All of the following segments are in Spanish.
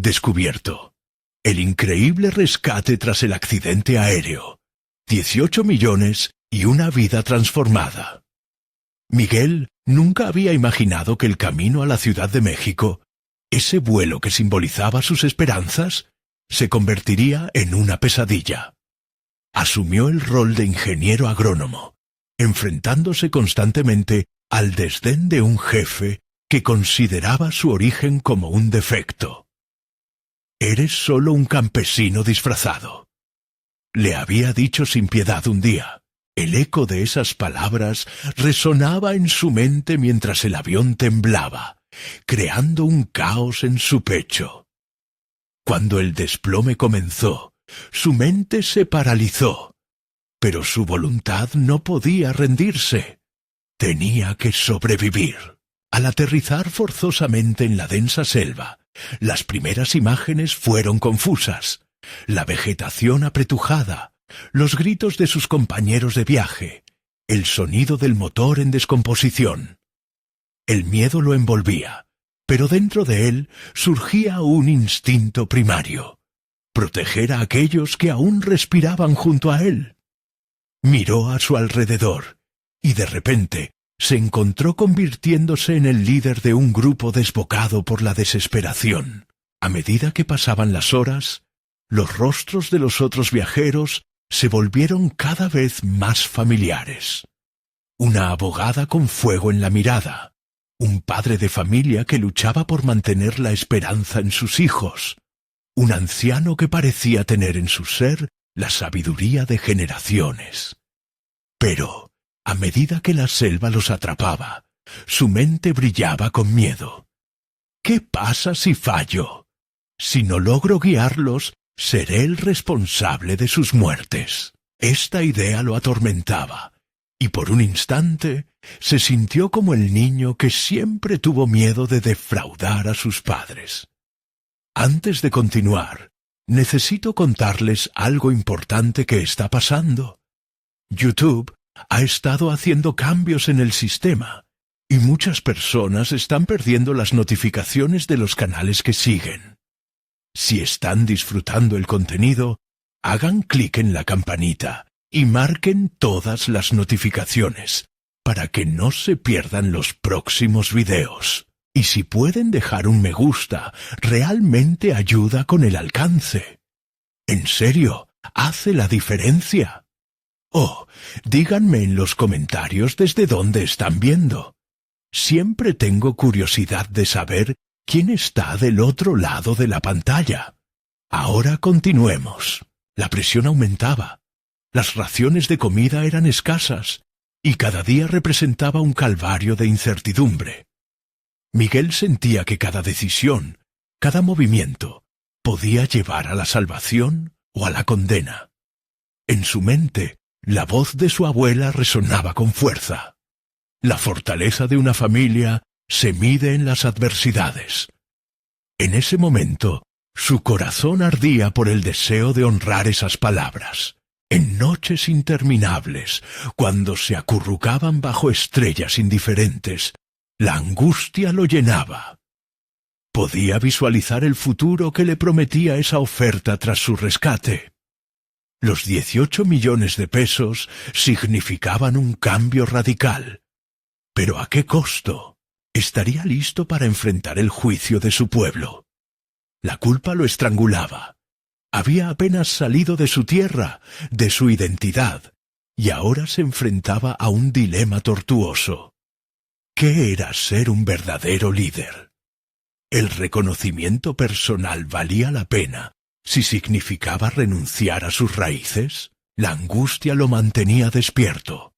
descubierto. El increíble rescate tras el accidente aéreo. 18 millones y una vida transformada. Miguel nunca había imaginado que el camino a la Ciudad de México, ese vuelo que simbolizaba sus esperanzas, se convertiría en una pesadilla. Asumió el rol de ingeniero agrónomo, enfrentándose constantemente al desdén de un jefe que consideraba su origen como un defecto. «Eres solo un campesino disfrazado», le había dicho sin piedad un día. El eco de esas palabras resonaba en su mente mientras el avión temblaba, creando un caos en su pecho. Cuando el desplome comenzó, su mente se paralizó, pero su voluntad no podía rendirse. Tenía que sobrevivir. Al aterrizar forzosamente en la densa selva, las primeras imágenes fueron confusas. La vegetación apretujada, los gritos de sus compañeros de viaje, el sonido del motor en descomposición. El miedo lo envolvía, pero dentro de él surgía un instinto primario: proteger a aquellos que aún respiraban junto a él. Miró a su alrededor, y de repente se encontró convirtiéndose en el líder de un grupo desbocado por la desesperación. A medida que pasaban las horas, los rostros de los otros viajeros se volvieron cada vez más familiares. Una abogada con fuego en la mirada, un padre de familia que luchaba por mantener la esperanza en sus hijos, un anciano que parecía tener en su ser la sabiduría de generaciones. Pero, a medida que la selva los atrapaba, su mente brillaba con miedo. ¿Qué pasa si fallo? Si no logro guiarlos, seré el responsable de sus muertes. Esta idea lo atormentaba, y por un instante se sintió como el niño que siempre tuvo miedo de defraudar a sus padres. Antes de continuar, necesito contarles algo importante que está pasando. YouTube ha estado haciendo cambios en el sistema, y muchas personas están perdiendo las notificaciones de los canales que siguen. Si están disfrutando el contenido, hagan clic en la campanita y marquen todas las notificaciones para que no se pierdan los próximos videos. Y si pueden dejar un me gusta, realmente ayuda con el alcance. En serio, hace la diferencia. Oh, díganme en los comentarios desde dónde están viendo. Siempre tengo curiosidad de saber quién está del otro lado de la pantalla. Ahora continuemos. La presión aumentaba. Las raciones de comida eran escasas, y cada día representaba un calvario de incertidumbre. Miguel sentía que cada decisión, cada movimiento, podía llevar a la salvación o a la condena. En su mente, la voz de su abuela resonaba con fuerza. La fortaleza de una familia se mide en las adversidades. En ese momento, su corazón ardía por el deseo de honrar esas palabras. En noches interminables, cuando se acurrucaban bajo estrellas indiferentes, la angustia lo llenaba. Podía visualizar el futuro que le prometía esa oferta tras su rescate. Los 18 millones de pesos significaban un cambio radical. ¿Pero a qué costo? Estaría listo para enfrentar el juicio de su pueblo. La culpa lo estrangulaba. Había apenas salido de su tierra, de su identidad, y ahora se enfrentaba a un dilema tortuoso. ¿Qué era ser un verdadero líder? ¿El reconocimiento personal valía la pena si significaba renunciar a sus raíces? La angustia lo mantenía despierto,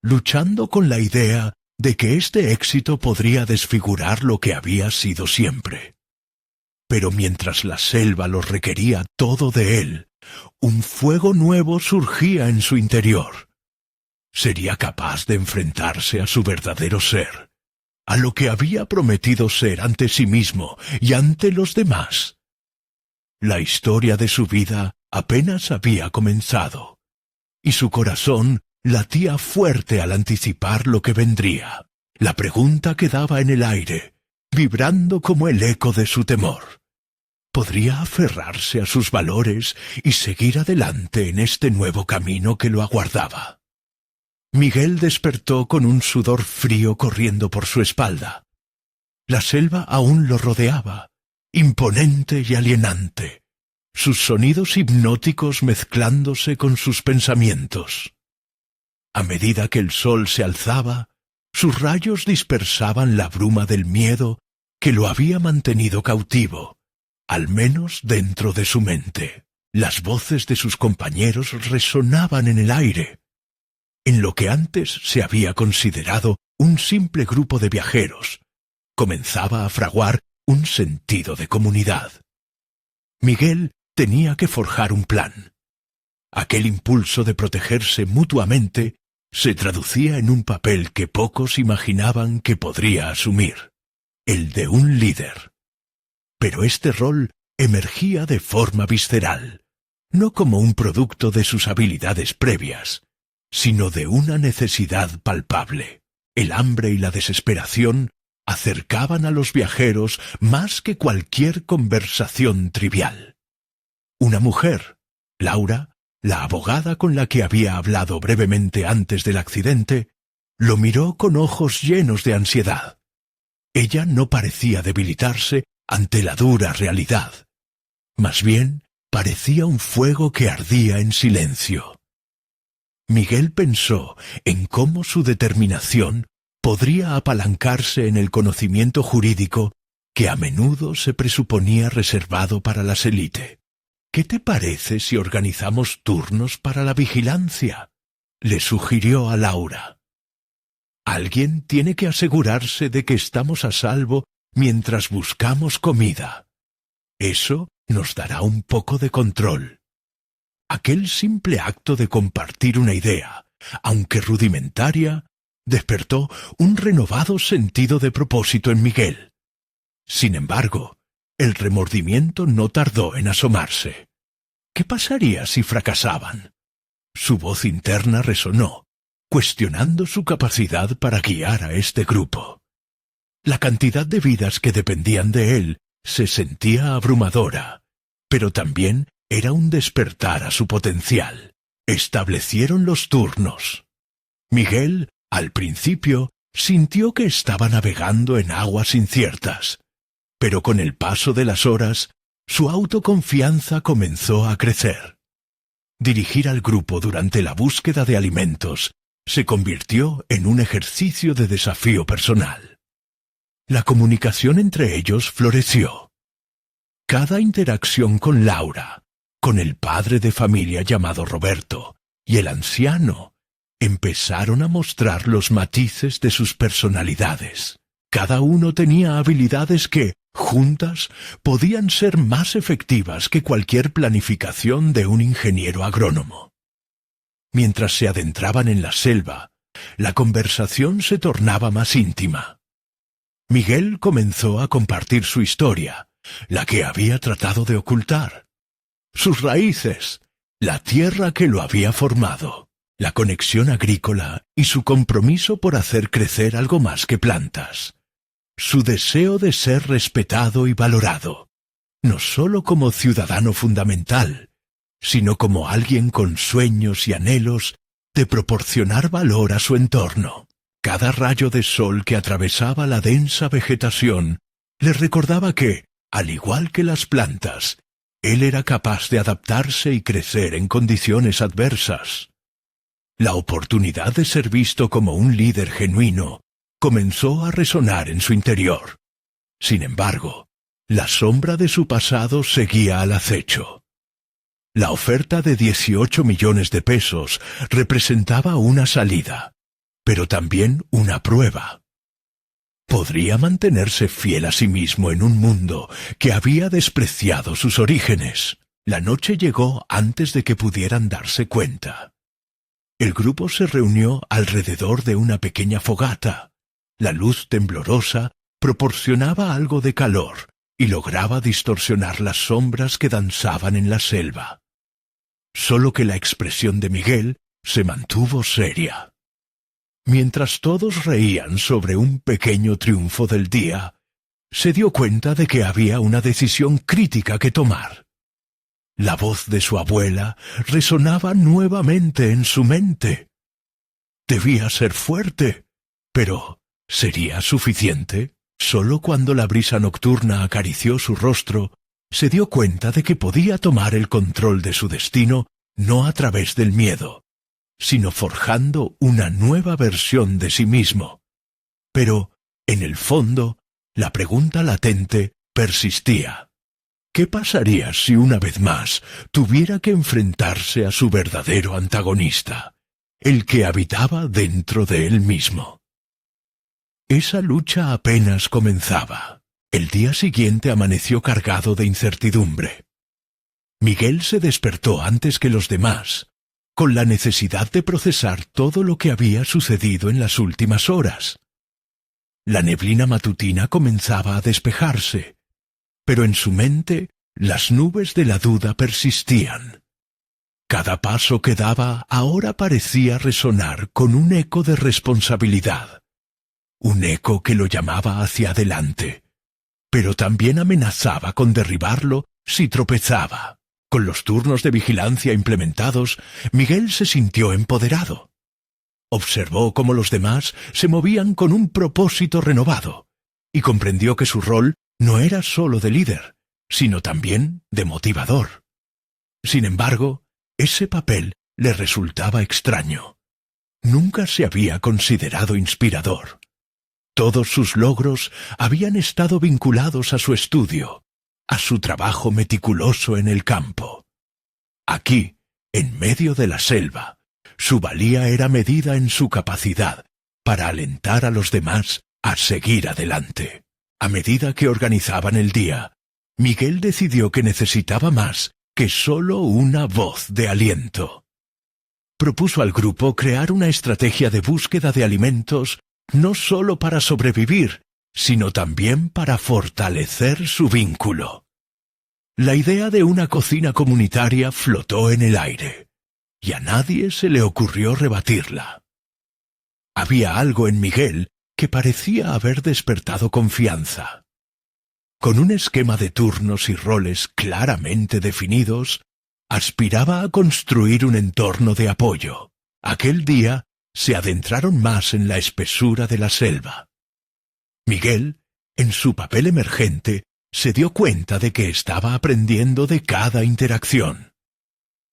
luchando con la idea de que este éxito podría desfigurar lo que había sido siempre. Pero mientras la selva lo requería todo de él, un fuego nuevo surgía en su interior. ¿Sería capaz de enfrentarse a su verdadero ser, a lo que había prometido ser ante sí mismo y ante los demás? La historia de su vida apenas había comenzado, y su corazón latía fuerte al anticipar lo que vendría. La pregunta quedaba en el aire, vibrando como el eco de su temor. podría aferrarse a sus valores y seguir adelante en este nuevo camino que lo aguardaba. Miguel despertó con un sudor frío corriendo por su espalda. La selva aún lo rodeaba, imponente y alienante, sus sonidos hipnóticos mezclándose con sus pensamientos. A medida que el sol se alzaba, sus rayos dispersaban la bruma del miedo que lo había mantenido cautivo, al menos dentro de su mente. Las voces de sus compañeros resonaban en el aire. En lo que antes se había considerado un simple grupo de viajeros, comenzaba a fraguar un sentido de comunidad. Miguel tenía que forjar un plan. Aquel impulso de protegerse mutuamente se traducía en un papel que pocos imaginaban que podría asumir, el de un líder. Pero este rol emergía de forma visceral, no como un producto de sus habilidades previas, sino de una necesidad palpable. El hambre y la desesperación acercaban a los viajeros más que cualquier conversación trivial. Una mujer, Laura, la abogada con la que había hablado brevemente antes del accidente, lo miró con ojos llenos de ansiedad. Ella no parecía debilitarse ante la dura realidad. Más bien, parecía un fuego que ardía en silencio. Miguel pensó en cómo su determinación podría apalancarse en el conocimiento jurídico que a menudo se presuponía reservado para las élites. «¿Qué te parece si organizamos turnos para la vigilancia?», le sugirió a Laura. «Alguien tiene que asegurarse de que estamos a salvo mientras buscamos comida. Eso nos dará un poco de control». Aquel simple acto de compartir una idea, aunque rudimentaria, despertó un renovado sentido de propósito en Miguel. Sin embargo, el remordimiento no tardó en asomarse. ¿Qué pasaría si fracasaban? Su voz interna resonó, cuestionando su capacidad para guiar a este grupo. La cantidad de vidas que dependían de él se sentía abrumadora, pero también era un despertar a su potencial. Establecieron los turnos. Miguel, al principio, sintió que estaba navegando en aguas inciertas, pero con el paso de las horas, su autoconfianza comenzó a crecer. Dirigir al grupo durante la búsqueda de alimentos se convirtió en un ejercicio de desafío personal. La comunicación entre ellos floreció. Cada interacción con Laura, con el padre de familia llamado Roberto y el anciano, empezaron a mostrar los matices de sus personalidades. Cada uno tenía habilidades que, juntas, podían ser más efectivas que cualquier planificación de un ingeniero agrónomo. Mientras se adentraban en la selva, la conversación se tornaba más íntima. Miguel comenzó a compartir su historia, la que había tratado de ocultar. Sus raíces, la tierra que lo había formado, la conexión agrícola y su compromiso por hacer crecer algo más que plantas. Su deseo de ser respetado y valorado, no sólo como ciudadano fundamental, sino como alguien con sueños y anhelos de proporcionar valor a su entorno. Cada rayo de sol que atravesaba la densa vegetación le recordaba que, al igual que las plantas, él era capaz de adaptarse y crecer en condiciones adversas. La oportunidad de ser visto como un líder genuino comenzó a resonar en su interior. Sin embargo, la sombra de su pasado seguía al acecho. La oferta de 18 millones de pesos representaba una salida, pero también una prueba. ¿Podría mantenerse fiel a sí mismo en un mundo que había despreciado sus orígenes? La noche llegó antes de que pudieran darse cuenta. El grupo se reunió alrededor de una pequeña fogata. La luz temblorosa proporcionaba algo de calor y lograba distorsionar las sombras que danzaban en la selva. Solo que la expresión de Miguel se mantuvo seria. Mientras todos reían sobre un pequeño triunfo del día, se dio cuenta de que había una decisión crítica que tomar. La voz de su abuela resonaba nuevamente en su mente. Debía ser fuerte, pero ¿sería suficiente? Solo cuando la brisa nocturna acarició su rostro, se dio cuenta de que podía tomar el control de su destino no a través del miedo, sino forjando una nueva versión de sí mismo. Pero, en el fondo, la pregunta latente persistía. ¿Qué pasaría si una vez más tuviera que enfrentarse a su verdadero antagonista, el que habitaba dentro de él mismo? Esa lucha apenas comenzaba. El día siguiente amaneció cargado de incertidumbre. Miguel se despertó antes que los demás, con la necesidad de procesar todo lo que había sucedido en las últimas horas. La neblina matutina comenzaba a despejarse, pero en su mente las nubes de la duda persistían. Cada paso que daba ahora parecía resonar con un eco de responsabilidad, un eco que lo llamaba hacia adelante, pero también amenazaba con derribarlo si tropezaba. Con los turnos de vigilancia implementados, Miguel se sintió empoderado. Observó cómo los demás se movían con un propósito renovado, y comprendió que su rol no era solo de líder, sino también de motivador. Sin embargo, ese papel le resultaba extraño. Nunca se había considerado inspirador. Todos sus logros habían estado vinculados a su estudio, a su trabajo meticuloso en el campo. Aquí, en medio de la selva, su valía era medida en su capacidad para alentar a los demás a seguir adelante. A medida que organizaban el día, Miguel decidió que necesitaba más que solo una voz de aliento. Propuso al grupo crear una estrategia de búsqueda de alimentos no solo para sobrevivir, sino también para fortalecer su vínculo. La idea de una cocina comunitaria flotó en el aire, y a nadie se le ocurrió rebatirla. Había algo en Miguel que parecía haber despertado confianza. Con un esquema de turnos y roles claramente definidos, aspiraba a construir un entorno de apoyo. Aquel día se adentraron más en la espesura de la selva. Miguel, en su papel emergente, se dio cuenta de que estaba aprendiendo de cada interacción.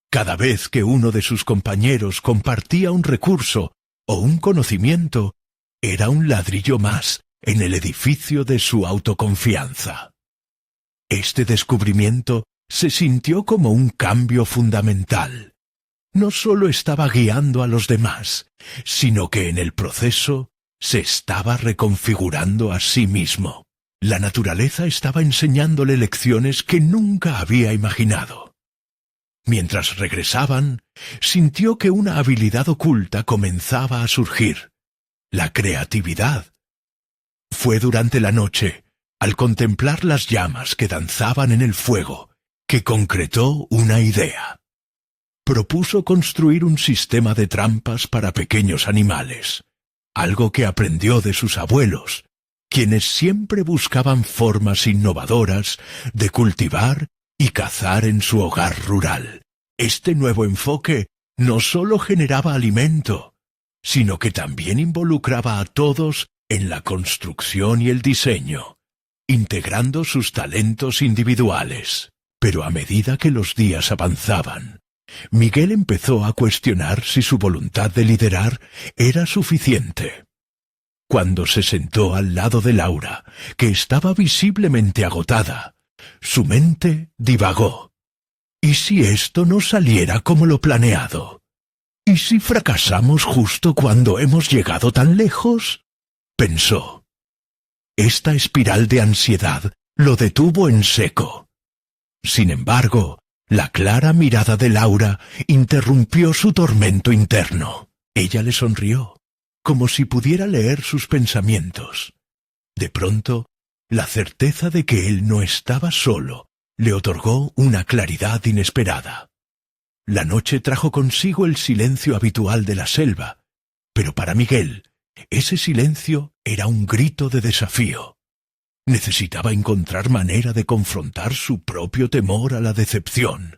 Cada vez que uno de sus compañeros compartía un recurso o un conocimiento, era un ladrillo más en el edificio de su autoconfianza. Este descubrimiento se sintió como un cambio fundamental. No solo estaba guiando a los demás, sino que en el proceso se estaba reconfigurando a sí mismo. La naturaleza estaba enseñándole lecciones que nunca había imaginado. Mientras regresaban, sintió que una habilidad oculta comenzaba a surgir: la creatividad. Fue durante la noche, al contemplar las llamas que danzaban en el fuego, que concretó una idea. Propuso construir un sistema de trampas para pequeños animales, algo que aprendió de sus abuelos, quienes siempre buscaban formas innovadoras de cultivar y cazar en su hogar rural. Este nuevo enfoque no solo generaba alimento, sino que también involucraba a todos en la construcción y el diseño, integrando sus talentos individuales. Pero a medida que los días avanzaban, Miguel empezó a cuestionar si su voluntad de liderar era suficiente. Cuando se sentó al lado de Laura, que estaba visiblemente agotada, su mente divagó. ¿Y si esto no saliera como lo planeado? ¿Y si fracasamos justo cuando hemos llegado tan lejos? Pensó. Esta espiral de ansiedad lo detuvo en seco. Sin embargo, la clara mirada de Laura interrumpió su tormento interno. Ella le sonrió, como si pudiera leer sus pensamientos. De pronto, la certeza de que él no estaba solo le otorgó una claridad inesperada. La noche trajo consigo el silencio habitual de la selva, pero para Miguel, ese silencio era un grito de desafío. Necesitaba encontrar manera de confrontar su propio temor a la decepción.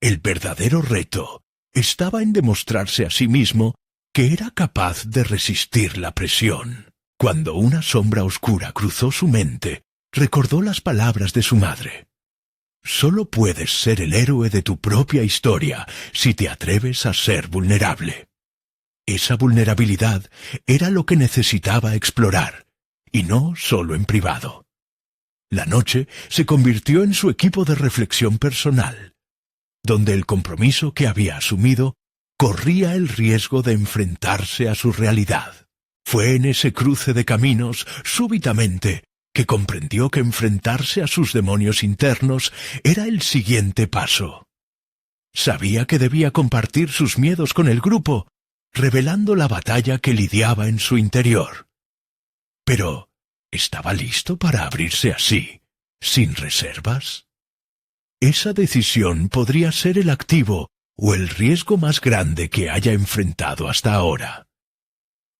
El verdadero reto estaba en demostrarse a sí mismo que era capaz de resistir la presión. Cuando una sombra oscura cruzó su mente, recordó las palabras de su madre. Solo puedes ser el héroe de tu propia historia si te atreves a ser vulnerable. Esa vulnerabilidad era lo que necesitaba explorar, y no solo en privado. La noche se convirtió en su equipo de reflexión personal, donde el compromiso que había asumido corría el riesgo de enfrentarse a su realidad. Fue en ese cruce de caminos, súbitamente, que comprendió que enfrentarse a sus demonios internos era el siguiente paso. Sabía que debía compartir sus miedos con el grupo, revelando la batalla que lidiaba en su interior. Pero, ¿estaba listo para abrirse así, sin reservas? Esa decisión podría ser el activo o el riesgo más grande que haya enfrentado hasta ahora.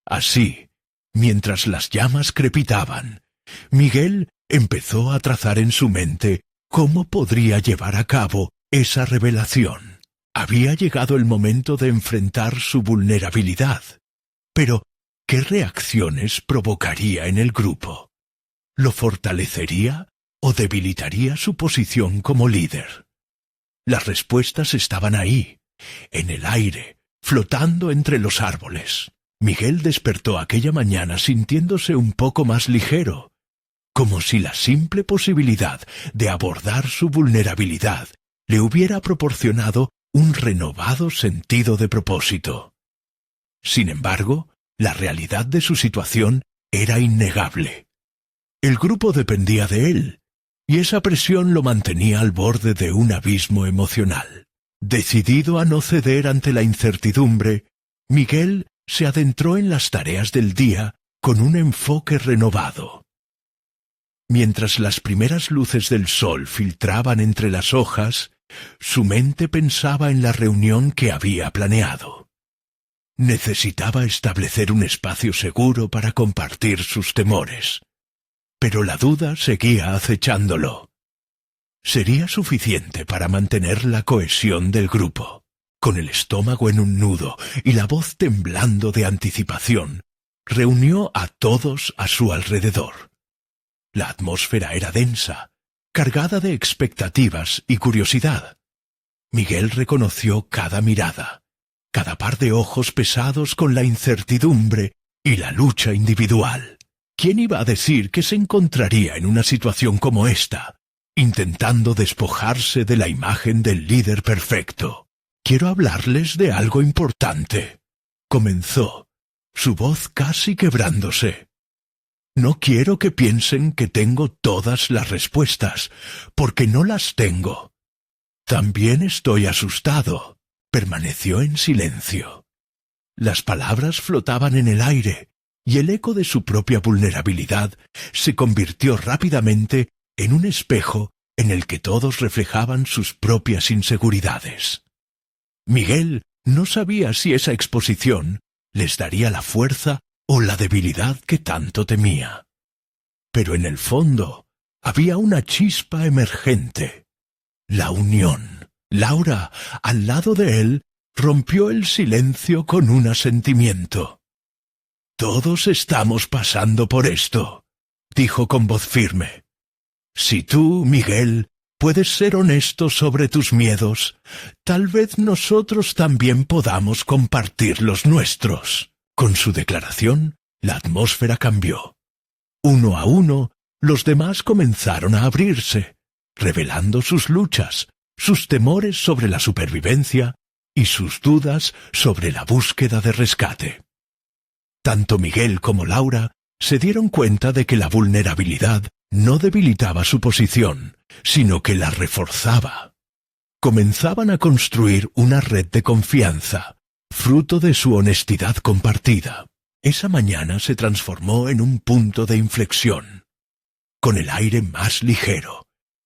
Así, mientras las llamas crepitaban, Miguel empezó a trazar en su mente cómo podría llevar a cabo esa revelación. Había llegado el momento de enfrentar su vulnerabilidad. Pero, ¿qué reacciones provocaría en el grupo? ¿Lo fortalecería o debilitaría su posición como líder? Las respuestas estaban ahí, en el aire, flotando entre los árboles. Miguel despertó aquella mañana sintiéndose un poco más ligero, como si la simple posibilidad de abordar su vulnerabilidad le hubiera proporcionado un renovado sentido de propósito. Sin embargo, la realidad de su situación era innegable. El grupo dependía de él, y esa presión lo mantenía al borde de un abismo emocional. Decidido a no ceder ante la incertidumbre, Miguel se adentró en las tareas del día con un enfoque renovado. Mientras las primeras luces del sol filtraban entre las hojas, su mente pensaba en la reunión que había planeado. Necesitaba establecer un espacio seguro para compartir sus temores, pero la duda seguía acechándolo. ¿Sería suficiente para mantener la cohesión del grupo? Con el estómago en un nudo y la voz temblando de anticipación, reunió a todos a su alrededor. La atmósfera era densa, cargada de expectativas y curiosidad. Miguel reconoció cada mirada, cada par de ojos pesados con la incertidumbre y la lucha individual. ¿Quién iba a decir que se encontraría en una situación como esta, intentando despojarse de la imagen del líder perfecto? Quiero hablarles de algo importante, comenzó, su voz casi quebrándose. No quiero que piensen que tengo todas las respuestas, porque no las tengo. También estoy asustado. Permaneció en silencio. Las palabras flotaban en el aire, y el eco de su propia vulnerabilidad se convirtió rápidamente en un espejo en el que todos reflejaban sus propias inseguridades. Miguel no sabía si esa exposición les daría la fuerza o la debilidad que tanto temía. Pero en el fondo había una chispa emergente: la unión. Laura, al lado de él, rompió el silencio con un asentimiento. «Todos estamos pasando por esto», dijo con voz firme. «Si tú, Miguel, puedes ser honesto sobre tus miedos, tal vez nosotros también podamos compartir los nuestros». Con su declaración, la atmósfera cambió. Uno a uno, los demás comenzaron a abrirse, revelando sus luchas, sus temores sobre la supervivencia y sus dudas sobre la búsqueda de rescate. Tanto Miguel como Laura se dieron cuenta de que la vulnerabilidad no debilitaba su posición, sino que la reforzaba. Comenzaban a construir una red de confianza, fruto de su honestidad compartida. Esa mañana se transformó en un punto de inflexión. Con el aire más ligero,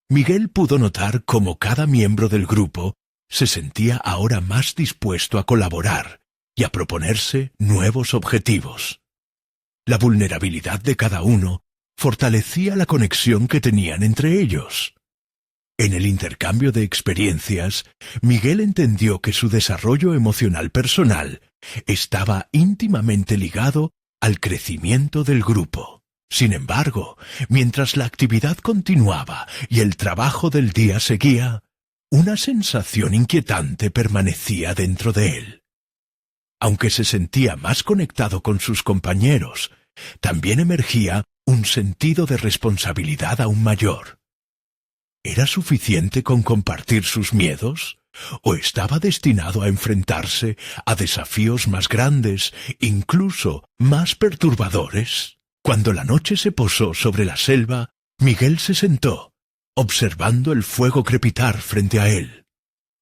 Miguel pudo notar cómo cada miembro del grupo se sentía ahora más dispuesto a colaborar y a proponerse nuevos objetivos. La vulnerabilidad de cada uno fortalecía la conexión que tenían entre ellos. En el intercambio de experiencias, Miguel entendió que su desarrollo emocional personal estaba íntimamente ligado al crecimiento del grupo. Sin embargo, mientras la actividad continuaba y el trabajo del día seguía, una sensación inquietante permanecía dentro de él. Aunque se sentía más conectado con sus compañeros, también emergía un sentido de responsabilidad aún mayor. ¿Era suficiente con compartir sus miedos? ¿O estaba destinado a enfrentarse a desafíos más grandes, incluso más perturbadores? Cuando la noche se posó sobre la selva, Miguel se sentó, observando el fuego crepitar frente a él.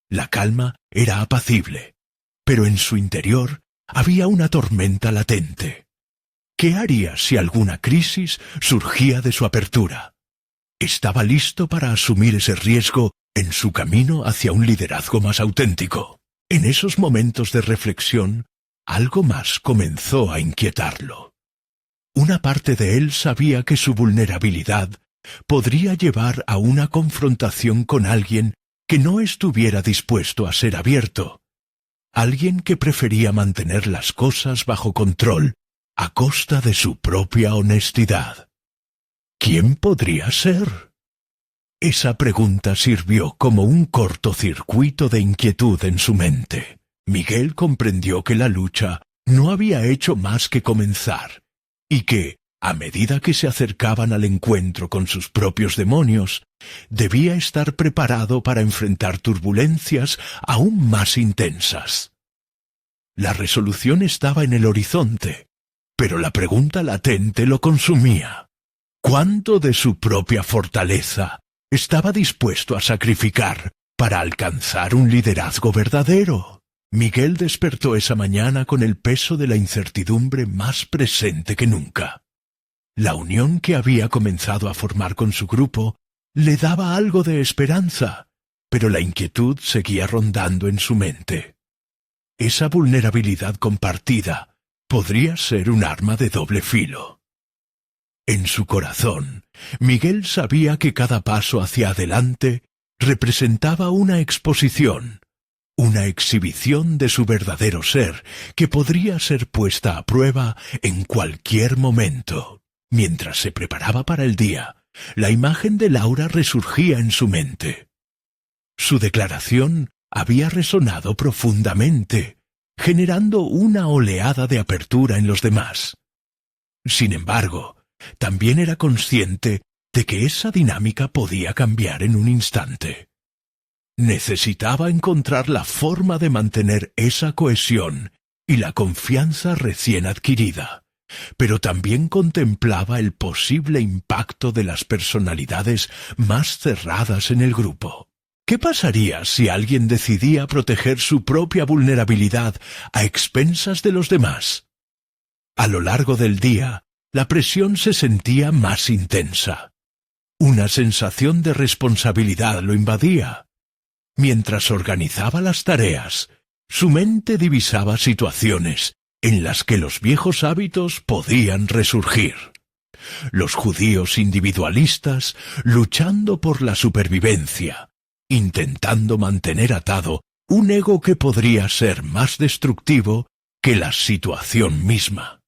La calma era apacible, pero en su interior había una tormenta latente. ¿Qué haría si alguna crisis surgía de su apertura? Estaba listo para asumir ese riesgo en su camino hacia un liderazgo más auténtico. En esos momentos de reflexión, algo más comenzó a inquietarlo. Una parte de él sabía que su vulnerabilidad podría llevar a una confrontación con alguien que no estuviera dispuesto a ser abierto, alguien que prefería mantener las cosas bajo control a costa de su propia honestidad. ¿Quién podría ser? Esa pregunta sirvió como un cortocircuito de inquietud en su mente. Miguel comprendió que la lucha no había hecho más que comenzar, y que, a medida que se acercaban al encuentro con sus propios demonios, debía estar preparado para enfrentar turbulencias aún más intensas. La resolución estaba en el horizonte, pero la pregunta latente lo consumía. ¿Cuánto de su propia fortaleza estaba dispuesto a sacrificar para alcanzar un liderazgo verdadero? Miguel despertó esa mañana con el peso de la incertidumbre más presente que nunca. La unión que había comenzado a formar con su grupo le daba algo de esperanza, pero la inquietud seguía rondando en su mente. Esa vulnerabilidad compartida podría ser un arma de doble filo. En su corazón, Miguel sabía que cada paso hacia adelante representaba una exposición, una exhibición de su verdadero ser que podría ser puesta a prueba en cualquier momento. Mientras se preparaba para el día, la imagen de Laura resurgía en su mente. Su declaración había resonado profundamente, generando una oleada de apertura en los demás. Sin embargo, también era consciente de que esa dinámica podía cambiar en un instante. Necesitaba encontrar la forma de mantener esa cohesión y la confianza recién adquirida, pero también contemplaba el posible impacto de las personalidades más cerradas en el grupo. ¿Qué pasaría si alguien decidía proteger su propia vulnerabilidad a expensas de los demás? A lo largo del día, la presión se sentía más intensa. Una sensación de responsabilidad lo invadía. Mientras organizaba las tareas, su mente divisaba situaciones en las que los viejos hábitos podían resurgir. Los judíos individualistas luchando por la supervivencia, intentando mantener atado un ego que podría ser más destructivo que la situación misma.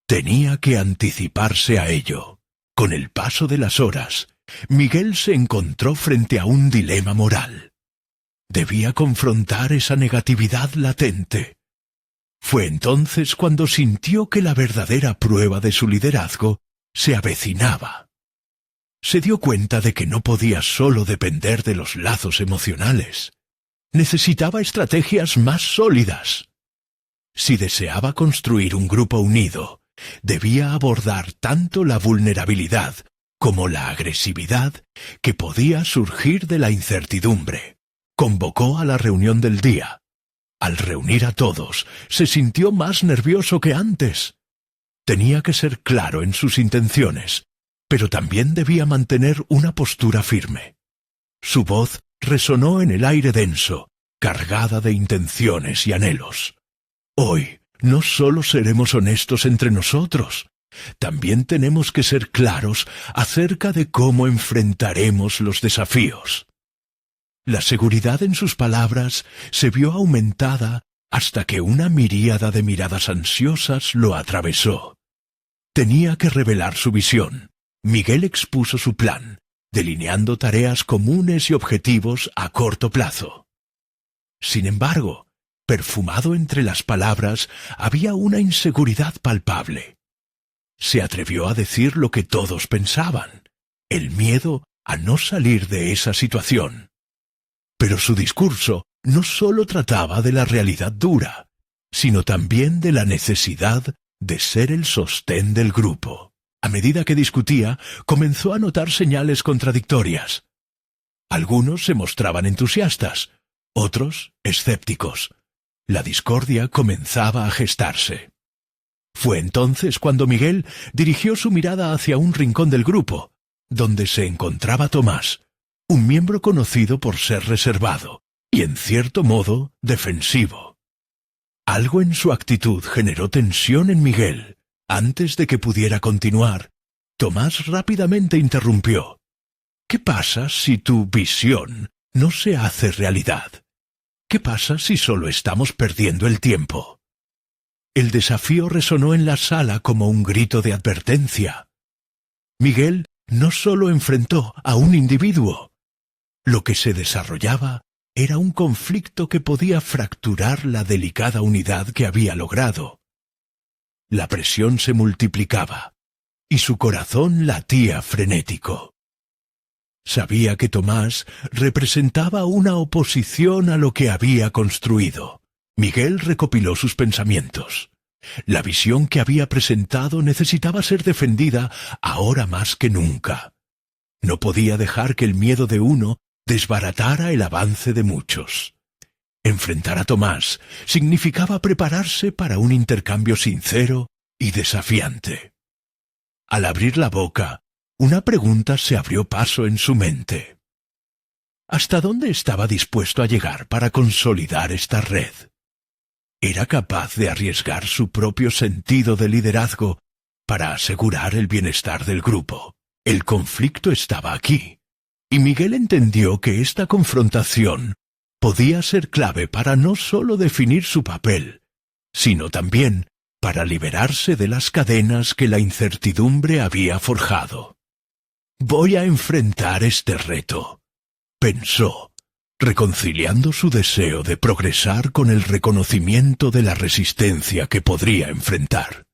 Tenía que anticiparse a ello. Con el paso de las horas, Miguel se encontró frente a un dilema moral. Debía confrontar esa negatividad latente. Fue entonces cuando sintió que la verdadera prueba de su liderazgo se avecinaba. Se dio cuenta de que no podía solo depender de los lazos emocionales. Necesitaba estrategias más sólidas. Si deseaba construir un grupo unido, debía abordar tanto la vulnerabilidad como la agresividad que podía surgir de la incertidumbre. Convocó a la reunión del día. Al reunir a todos, se sintió más nervioso que antes. Tenía que ser claro en sus intenciones, pero también debía mantener una postura firme. Su voz resonó en el aire denso, cargada de intenciones y anhelos. Hoy no solo seremos honestos entre nosotros, también tenemos que ser claros acerca de cómo enfrentaremos los desafíos. La seguridad en sus palabras se vio aumentada hasta que una miríada de miradas ansiosas lo atravesó. Tenía que revelar su visión. Miguel expuso su plan, delineando tareas comunes y objetivos a corto plazo. Sin embargo, perfumado entre las palabras, había una inseguridad palpable. Se atrevió a decir lo que todos pensaban, el miedo a no salir de esa situación. Pero su discurso no solo trataba de la realidad dura, sino también de la necesidad de ser el sostén del grupo. A medida que discutía, comenzó a notar señales contradictorias. Algunos se mostraban entusiastas, otros escépticos. La discordia comenzaba a gestarse. Fue entonces cuando Miguel dirigió su mirada hacia un rincón del grupo, donde se encontraba Tomás, un miembro conocido por ser reservado y, en cierto modo, defensivo. Algo en su actitud generó tensión en Miguel. Antes de que pudiera continuar, Tomás rápidamente interrumpió. ¿Qué pasa si tu visión no se hace realidad? ¿Qué pasa si solo estamos perdiendo el tiempo? El desafío resonó en la sala como un grito de advertencia. Miguel no solo enfrentó a un individuo. Lo que se desarrollaba era un conflicto que podía fracturar la delicada unidad que había logrado. La presión se multiplicaba, y su corazón latía frenético. Sabía que Tomás representaba una oposición a lo que había construido. Miguel recopiló sus pensamientos. La visión que había presentado necesitaba ser defendida ahora más que nunca. No podía dejar que el miedo de uno desbaratara el avance de muchos. Enfrentar a Tomás significaba prepararse para un intercambio sincero y desafiante. Al abrir la boca, una pregunta se abrió paso en su mente. ¿Hasta dónde estaba dispuesto a llegar para consolidar esta red? ¿Era capaz de arriesgar su propio sentido de liderazgo para asegurar el bienestar del grupo? El conflicto estaba aquí, y Miguel entendió que esta confrontación podía ser clave para no solo definir su papel, sino también para liberarse de las cadenas que la incertidumbre había forjado. «Voy a enfrentar este reto», pensó, reconciliando su deseo de progresar con el reconocimiento de la resistencia que podría enfrentar.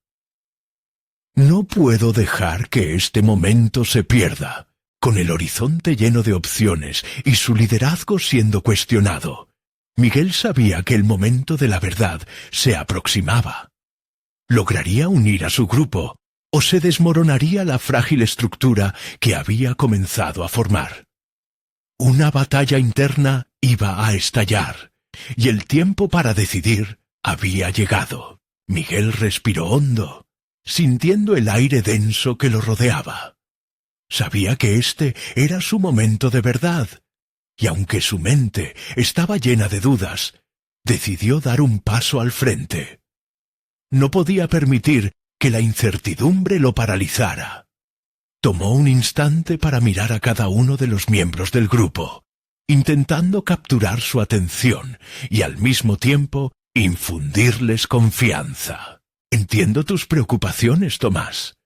«No puedo dejar que este momento se pierda». Con el horizonte lleno de opciones y su liderazgo siendo cuestionado, Miguel sabía que el momento de la verdad se aproximaba. ¿Lograría unir a su grupo o se desmoronaría la frágil estructura que había comenzado a formar? Una batalla interna iba a estallar, y el tiempo para decidir había llegado. Miguel respiró hondo, sintiendo el aire denso que lo rodeaba. Sabía que este era su momento de verdad, y aunque su mente estaba llena de dudas, decidió dar un paso al frente. No podía permitir que la incertidumbre lo paralizara. Tomó un instante para mirar a cada uno de los miembros del grupo, intentando capturar su atención y al mismo tiempo infundirles confianza. «Entiendo tus preocupaciones, Tomás.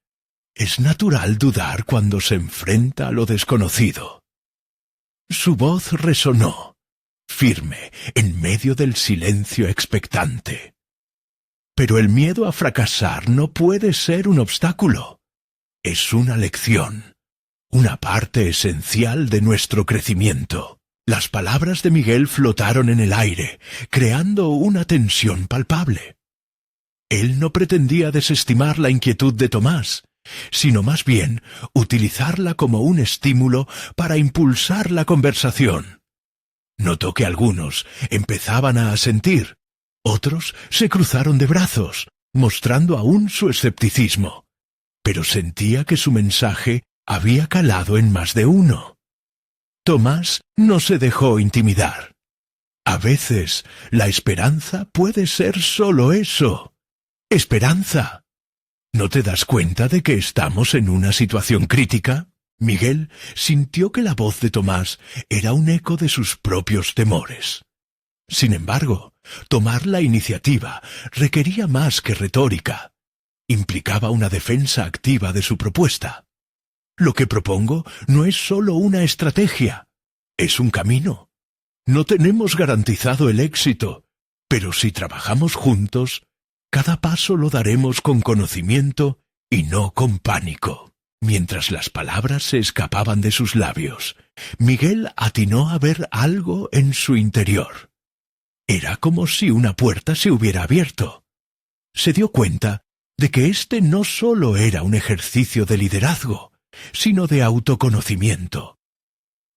Es natural dudar cuando se enfrenta a lo desconocido». Su voz resonó, firme, en medio del silencio expectante. Pero el miedo a fracasar no puede ser un obstáculo. Es una lección, una parte esencial de nuestro crecimiento. Las palabras de Miguel flotaron en el aire, creando una tensión palpable. Él no pretendía desestimar la inquietud de Tomás, sino más bien utilizarla como un estímulo para impulsar la conversación. Notó que algunos empezaban a asentir, otros se cruzaron de brazos, mostrando aún su escepticismo, pero sentía que su mensaje había calado en más de uno. Tomás no se dejó intimidar. A veces la esperanza puede ser solo eso, esperanza. ¿No te das cuenta de que estamos en una situación crítica? Miguel sintió que la voz de Tomás era un eco de sus propios temores. Sin embargo, tomar la iniciativa requería más que retórica. Implicaba una defensa activa de su propuesta. Lo que propongo no es solo una estrategia, es un camino. No tenemos garantizado el éxito, pero si trabajamos juntos, cada paso lo daremos con conocimiento y no con pánico. Mientras las palabras se escapaban de sus labios, Miguel atinó a ver algo en su interior. Era como si una puerta se hubiera abierto. Se dio cuenta de que este no solo era un ejercicio de liderazgo, sino de autoconocimiento.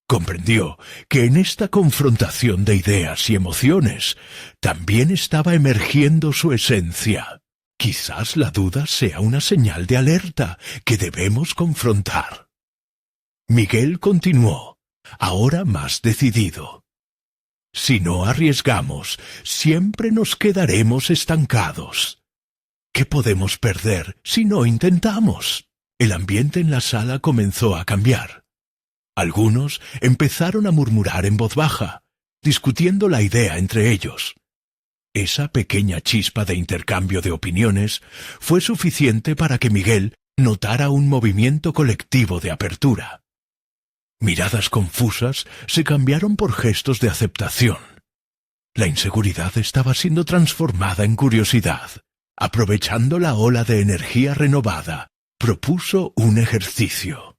Comprendió que en esta confrontación de ideas y emociones también estaba emergiendo su esencia. Quizás la duda sea una señal de alerta que debemos confrontar. Miguel continuó, ahora más decidido. Si no arriesgamos, siempre nos quedaremos estancados. ¿Qué podemos perder si no intentamos? El ambiente en la sala comenzó a cambiar. Algunos empezaron a murmurar en voz baja, discutiendo la idea entre ellos. Esa pequeña chispa de intercambio de opiniones fue suficiente para que Miguel notara un movimiento colectivo de apertura. Miradas confusas se cambiaron por gestos de aceptación. La inseguridad estaba siendo transformada en curiosidad. Aprovechando la ola de energía renovada, propuso un ejercicio.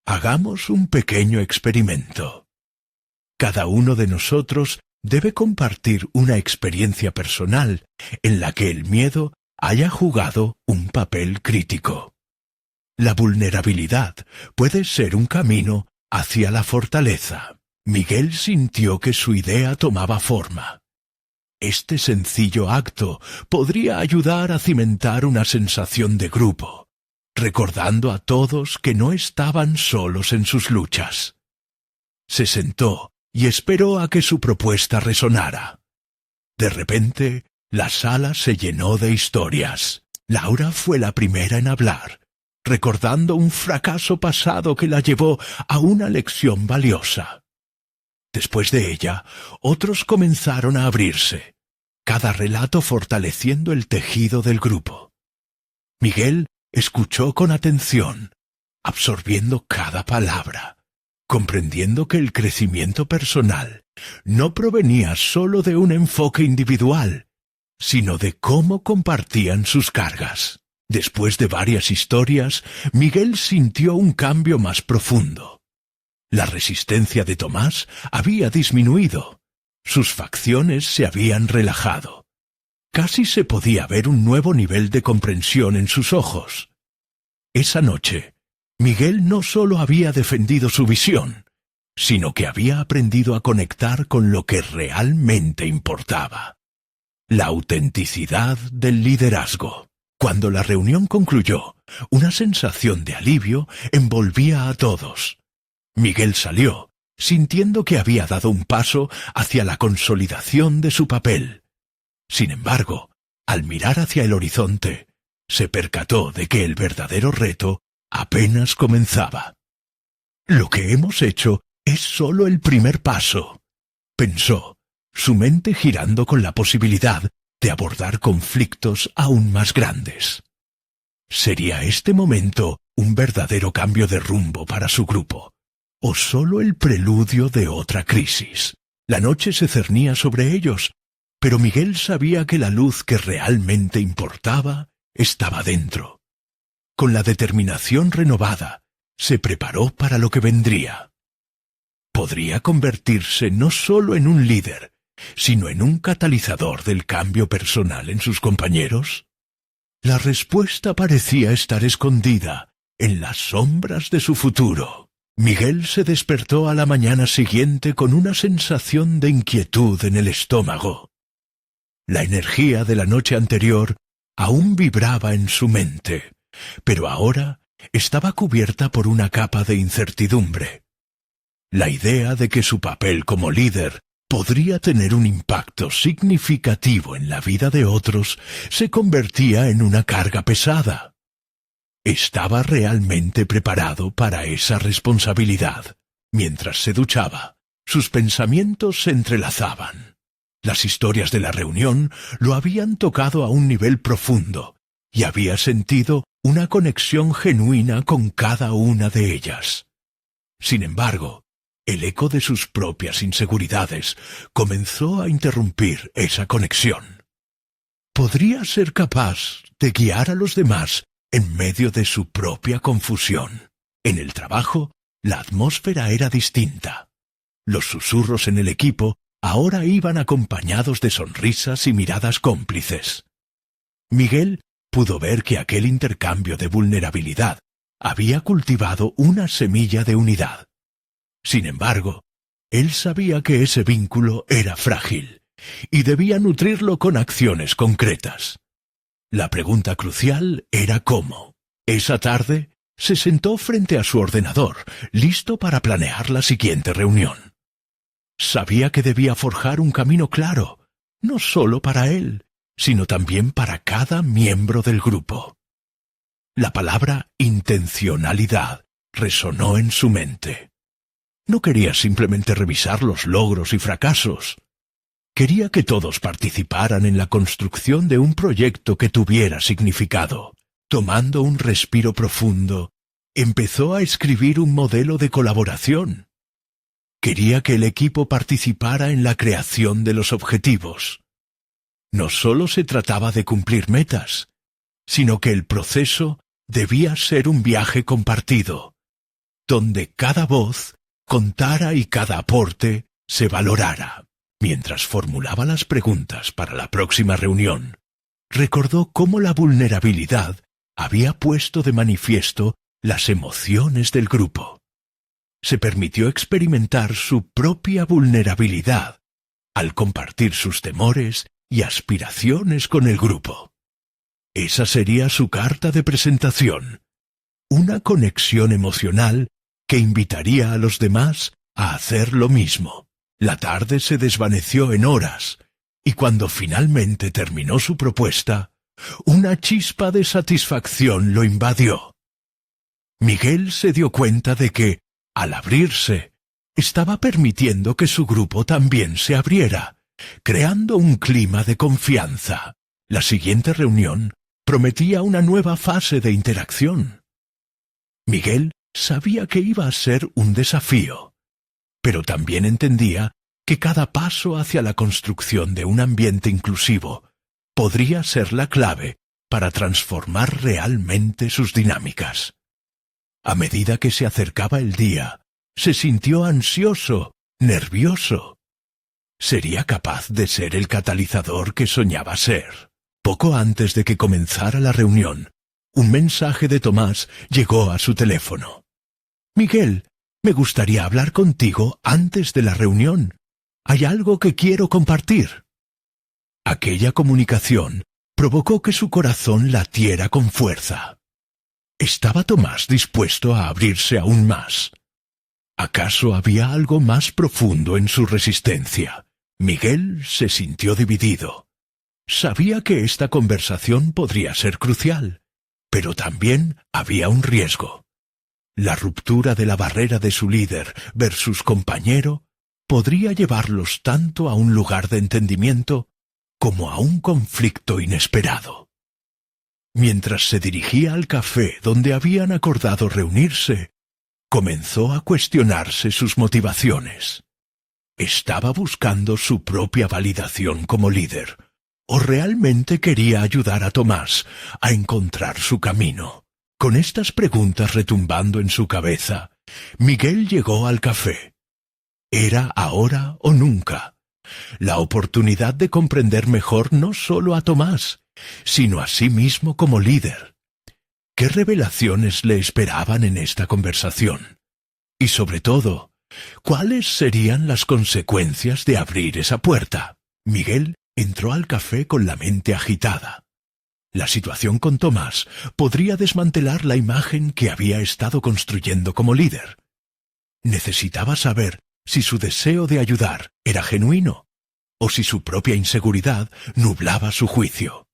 Hagamos un pequeño experimento. Cada uno de nosotros debe compartir una experiencia personal en la que el miedo haya jugado un papel crítico. La vulnerabilidad puede ser un camino hacia la fortaleza. Miguel sintió que su idea tomaba forma. Este sencillo acto podría ayudar a cimentar una sensación de grupo, recordando a todos que no estaban solos en sus luchas. Se sentó y esperó a que su propuesta resonara. De repente, la sala se llenó de historias. Laura fue la primera en hablar, recordando un fracaso pasado que la llevó a una lección valiosa. Después de ella, otros comenzaron a abrirse, cada relato fortaleciendo el tejido del grupo. Miguel escuchó con atención, absorbiendo cada palabra, comprendiendo que el crecimiento personal no provenía solo de un enfoque individual, sino de cómo compartían sus cargas. Después de varias historias, Miguel sintió un cambio más profundo. La resistencia de Tomás había disminuido. Sus facciones se habían relajado. Casi se podía ver un nuevo nivel de comprensión en sus ojos. Esa noche, Miguel no solo había defendido su visión, sino que había aprendido a conectar con lo que realmente importaba: la autenticidad del liderazgo. Cuando la reunión concluyó, una sensación de alivio envolvía a todos. Miguel salió, sintiendo que había dado un paso hacia la consolidación de su papel. Sin embargo, al mirar hacia el horizonte, se percató de que el verdadero reto apenas comenzaba. Lo que hemos hecho es solo el primer paso, pensó, su mente girando con la posibilidad de abordar conflictos aún más grandes. ¿Sería este momento un verdadero cambio de rumbo para su grupo, o solo el preludio de otra crisis? La noche se cernía sobre ellos, pero Miguel sabía que la luz que realmente importaba estaba dentro. Con la determinación renovada, se preparó para lo que vendría. Podría convertirse no solo en un líder, sino en un catalizador del cambio personal en sus compañeros. La respuesta parecía estar escondida en las sombras de su futuro. Miguel se despertó a la mañana siguiente con una sensación de inquietud en el estómago. La energía de la noche anterior aún vibraba en su mente, pero ahora estaba cubierta por una capa de incertidumbre. La idea de que su papel como líder podría tener un impacto significativo en la vida de otros, se convertía en una carga pesada. Estaba realmente preparado para esa responsabilidad. Mientras se duchaba, sus pensamientos se entrelazaban. Las historias de la reunión lo habían tocado a un nivel profundo y había sentido una conexión genuina con cada una de ellas. Sin embargo, el eco de sus propias inseguridades comenzó a interrumpir esa conexión. ¿Podría ser capaz de guiar a los demás en medio de su propia confusión? En el trabajo, la atmósfera era distinta. Los susurros en el equipo ahora iban acompañados de sonrisas y miradas cómplices. Miguel pudo ver que aquel intercambio de vulnerabilidad había cultivado una semilla de unidad. Sin embargo, él sabía que ese vínculo era frágil y debía nutrirlo con acciones concretas. La pregunta crucial era cómo. Esa tarde se sentó frente a su ordenador, listo para planear la siguiente reunión. Sabía que debía forjar un camino claro, no solo para él, sino también para cada miembro del grupo. La palabra intencionalidad resonó en su mente. No quería simplemente revisar los logros y fracasos. Quería que todos participaran en la construcción de un proyecto que tuviera significado. Tomando un respiro profundo, empezó a escribir un modelo de colaboración. Quería que el equipo participara en la creación de los objetivos. No solo se trataba de cumplir metas, sino que el proceso debía ser un viaje compartido, donde cada voz contara y cada aporte se valorara. Mientras formulaba las preguntas para la próxima reunión, recordó cómo la vulnerabilidad había puesto de manifiesto las emociones del grupo. Se permitió experimentar su propia vulnerabilidad al compartir sus temores y aspiraciones con el grupo. Esa sería su carta de presentación, una conexión emocional que invitaría a los demás a hacer lo mismo. La tarde se desvaneció en horas, y cuando finalmente terminó su propuesta, una chispa de satisfacción lo invadió. Miguel se dio cuenta de que, al abrirse, estaba permitiendo que su grupo también se abriera, creando un clima de confianza. La siguiente reunión prometía una nueva fase de interacción. Miguel sabía que iba a ser un desafío, pero también entendía que cada paso hacia la construcción de un ambiente inclusivo podría ser la clave para transformar realmente sus dinámicas. A medida que se acercaba el día, se sintió ansioso, nervioso. ¿Sería capaz de ser el catalizador que soñaba ser? Poco antes de que comenzara la reunión, un mensaje de Tomás llegó a su teléfono. «Miguel, me gustaría hablar contigo antes de la reunión. Hay algo que quiero compartir». Aquella comunicación provocó que su corazón latiera con fuerza. ¿Estaba Tomás dispuesto a abrirse aún más? ¿Acaso había algo más profundo en su resistencia? Miguel se sintió dividido. Sabía que esta conversación podría ser crucial, pero también había un riesgo. La ruptura de la barrera de su líder versus compañero podría llevarlos tanto a un lugar de entendimiento como a un conflicto inesperado. Mientras se dirigía al café donde habían acordado reunirse, comenzó a cuestionarse sus motivaciones. ¿Estaba buscando su propia validación como líder, o realmente quería ayudar a Tomás a encontrar su camino? Con estas preguntas retumbando en su cabeza, Miguel llegó al café. Era ahora o nunca. La oportunidad de comprender mejor no solo a Tomás, sino a sí mismo como líder. ¿Qué revelaciones le esperaban en esta conversación? Y sobre todo, ¿cuáles serían las consecuencias de abrir esa puerta? Miguel entró al café con la mente agitada. La situación con Tomás podría desmantelar la imagen que había estado construyendo como líder. Necesitaba saber si su deseo de ayudar era genuino o si su propia inseguridad nublaba su juicio.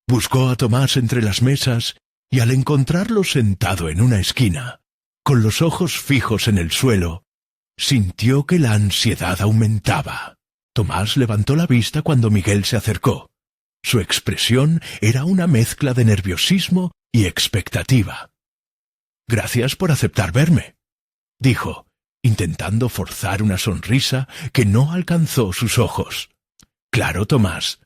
Buscó a Tomás entre las mesas y al encontrarlo sentado en una esquina, con los ojos fijos en el suelo, sintió que la ansiedad aumentaba. Tomás levantó la vista cuando Miguel se acercó. Su expresión era una mezcla de nerviosismo y expectativa. «Gracias por aceptar verme», dijo, intentando forzar una sonrisa que no alcanzó sus ojos. «Claro, Tomás,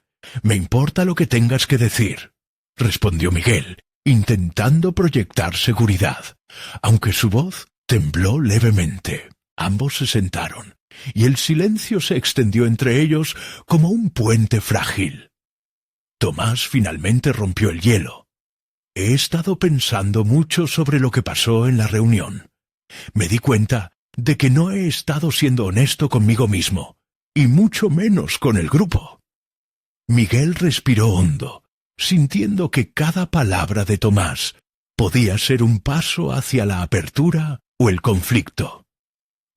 me importa lo que tengas que decir», respondió Miguel, intentando proyectar seguridad, aunque su voz tembló levemente. Ambos se sentaron, y el silencio se extendió entre ellos como un puente frágil. Tomás finalmente rompió el hielo. «He estado pensando mucho sobre lo que pasó en la reunión. Me di cuenta de que no he estado siendo honesto conmigo mismo, y mucho menos con el grupo». Miguel respiró hondo, sintiendo que cada palabra de Tomás podía ser un paso hacia la apertura o el conflicto.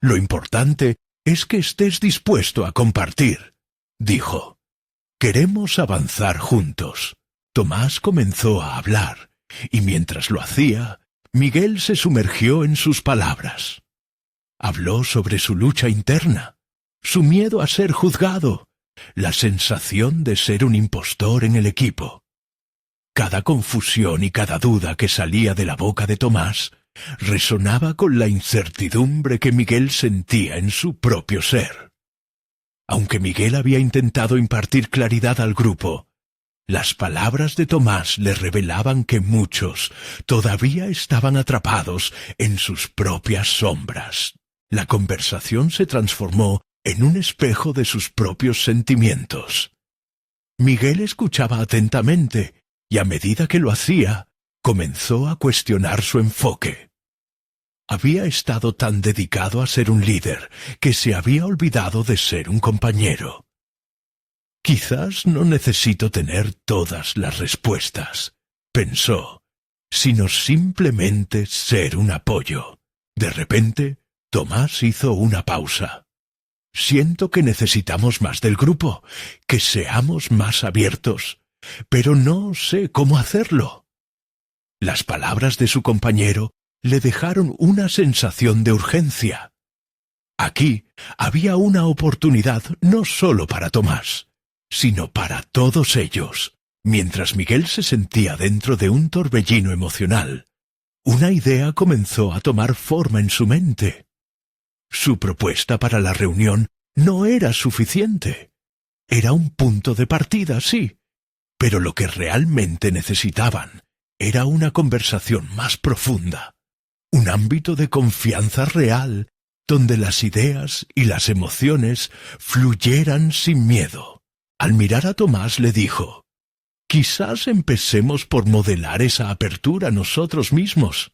«Lo importante es que estés dispuesto a compartir», dijo. «Queremos avanzar juntos». Tomás comenzó a hablar, y mientras lo hacía, Miguel se sumergió en sus palabras. Habló sobre su lucha interna, su miedo a ser juzgado, la sensación de ser un impostor en el equipo. Cada confusión y cada duda que salía de la boca de Tomás resonaba con la incertidumbre que Miguel sentía en su propio ser. Aunque Miguel había intentado impartir claridad al grupo, las palabras de Tomás le revelaban que muchos todavía estaban atrapados en sus propias sombras. La conversación se transformó en un espejo de sus propios sentimientos. Miguel escuchaba atentamente y a medida que lo hacía, comenzó a cuestionar su enfoque. Había estado tan dedicado a ser un líder que se había olvidado de ser un compañero. «Quizás no necesito tener todas las respuestas», pensó, «sino simplemente ser un apoyo». De repente, Tomás hizo una pausa. «Siento que necesitamos más del grupo, que seamos más abiertos, pero no sé cómo hacerlo». Las palabras de su compañero le dejaron una sensación de urgencia. Aquí había una oportunidad no solo para Tomás, sino para todos ellos. Mientras Miguel se sentía dentro de un torbellino emocional, una idea comenzó a tomar forma en su mente. Su propuesta para la reunión no era suficiente. Era un punto de partida, sí, pero lo que realmente necesitaban era una conversación más profunda, un ámbito de confianza real donde las ideas y las emociones fluyeran sin miedo. Al mirar a Tomás le dijo: «Quizás empecemos por modelar esa apertura nosotros mismos.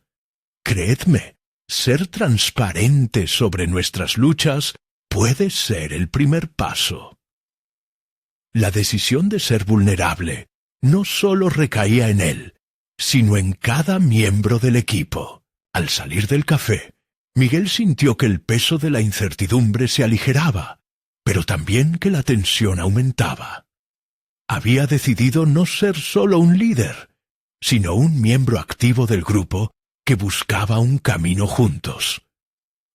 Creedme, ser transparente sobre nuestras luchas puede ser el primer paso». La decisión de ser vulnerable no solo recaía en él, sino en cada miembro del equipo. Al salir del café, Miguel sintió que el peso de la incertidumbre se aligeraba, pero también que la tensión aumentaba. Había decidido no ser solo un líder, sino un miembro activo del grupo que buscaba un camino juntos.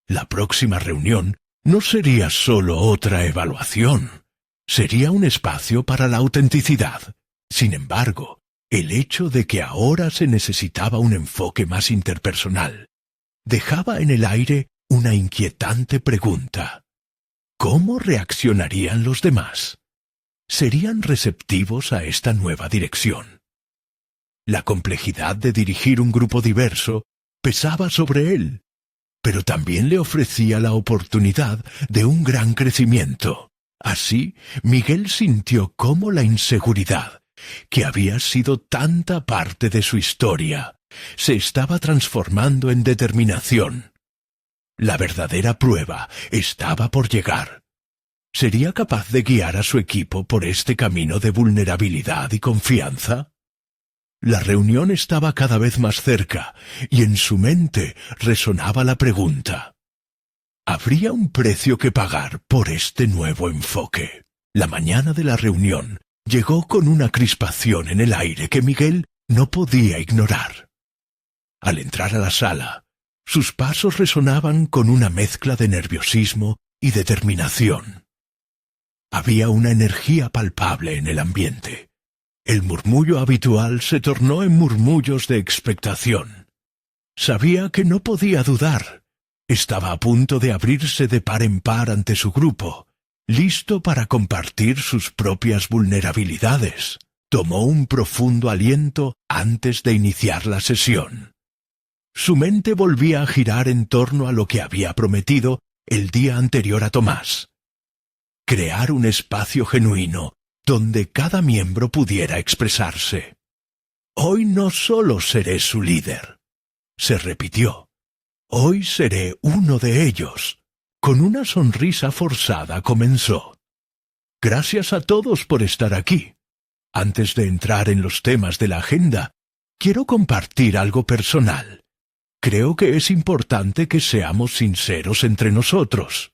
La próxima reunión no sería solo otra evaluación, sería un espacio para la autenticidad. Sin embargo, el hecho de que ahora se necesitaba un enfoque más interpersonal dejaba en el aire una inquietante pregunta. ¿Cómo reaccionarían los demás? ¿Serían receptivos a esta nueva dirección? La complejidad de dirigir un grupo diverso pesaba sobre él, pero también le ofrecía la oportunidad de un gran crecimiento. Así, Miguel sintió cómo la inseguridad, que había sido tanta parte de su historia, se estaba transformando en determinación. La verdadera prueba estaba por llegar. ¿Sería capaz de guiar a su equipo por este camino de vulnerabilidad y confianza? La reunión estaba cada vez más cerca, y en su mente resonaba la pregunta: Habría un precio que pagar por este nuevo enfoque. La mañana de la reunión llegó con una crispación en el aire que Miguel no podía ignorar. Al entrar a la sala, sus pasos resonaban con una mezcla de nerviosismo y determinación. Había una energía palpable en el ambiente. El murmullo habitual se tornó en murmullos de expectación. Sabía que no podía dudar. Estaba a punto de abrirse de par en par ante su grupo, listo para compartir sus propias vulnerabilidades. Tomó un profundo aliento antes de iniciar la sesión. Su mente volvía a girar en torno a lo que había prometido el día anterior a Tomás. Crear un espacio genuino donde cada miembro pudiera expresarse. Hoy no solo seré su líder, se repitió. Hoy seré uno de ellos. Con una sonrisa forzada comenzó. Gracias a todos por estar aquí. Antes de entrar en los temas de la agenda, quiero compartir algo personal. Creo que es importante que seamos sinceros entre nosotros.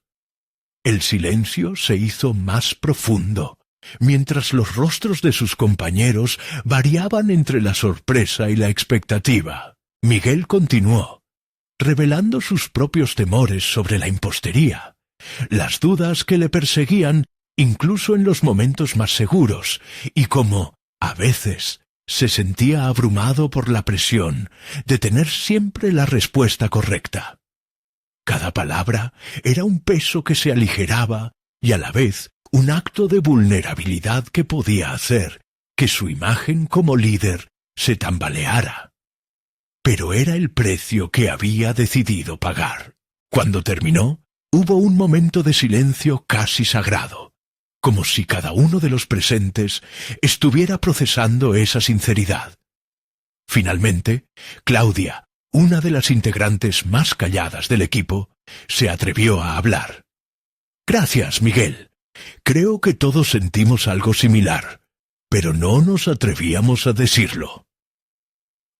El silencio se hizo más profundo, mientras los rostros de sus compañeros variaban entre la sorpresa y la expectativa. Miguel continuó, revelando sus propios temores sobre la impostería, las dudas que le perseguían incluso en los momentos más seguros, y cómo, a veces, se sentía abrumado por la presión de tener siempre la respuesta correcta. Cada palabra era un peso que se aligeraba y a la vez un acto de vulnerabilidad que podía hacer que su imagen como líder se tambaleara. Pero era el precio que había decidido pagar. Cuando terminó, hubo un momento de silencio casi sagrado, como si cada uno de los presentes estuviera procesando esa sinceridad. Finalmente, Claudia, una de las integrantes más calladas del equipo, se atrevió a hablar. Gracias, Miguel. Creo que todos sentimos algo similar, pero no nos atrevíamos a decirlo.